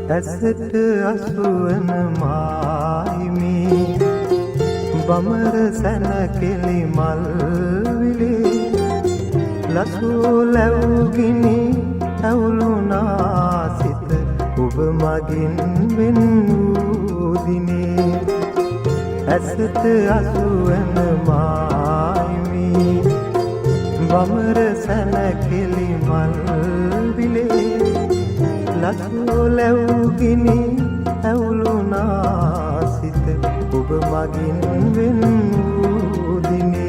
ඇසට අසුවන මායිමේ බමර සැන කෙලි මල් විලේ ලසූ ලැබුගිනි ඇවුලුනා සිත ඔබ මගින් වෙන් වූ දිනේ ඇසට අසුවන මායිමේ බමර සැන කෙලි මල් විලේ ලසූ ලැබුගිනි ඇවුලුනා සිත ඔබ මගින් වෙන් වූ දිනේ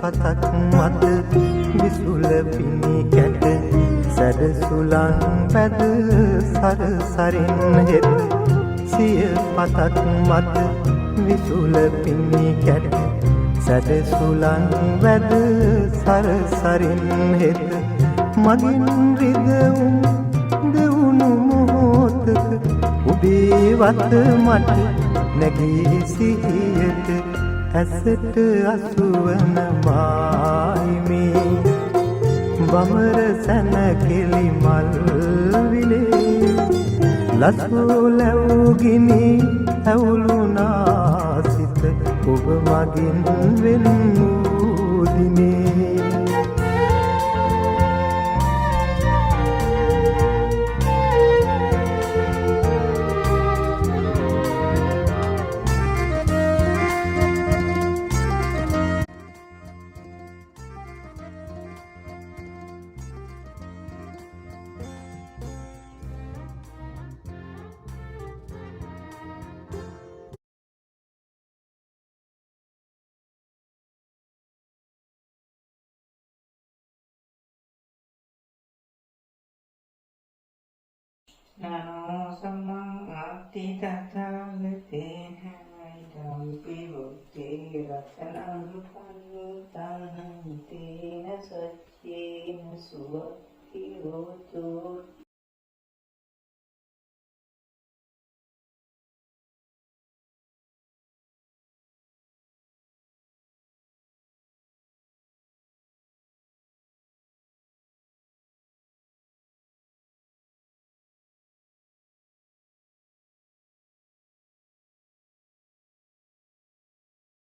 පතක් මත විසුල පිණි කැට සැඩ සුලන් පැද සරසරින් හෙත් සිය පතක් මත විසුල පිණි කැට සැඩ සුලන් වැද සරසරින් හෙත් මගින් රිදවුම් දෙවුණු මොහොතක ඔබේ වත මට නැගී සිහියට ඇසට අසුවන මායිමේ බමර සැන කෙලි මල් විලේ ලසූ ලැබුගිනි ඇවුලුනා සිත ඔබ මගින් වෙන් වූ දිනේ Namo sammaati tathagate haidam pivote ratanam pantanam tena satyena suvati rotu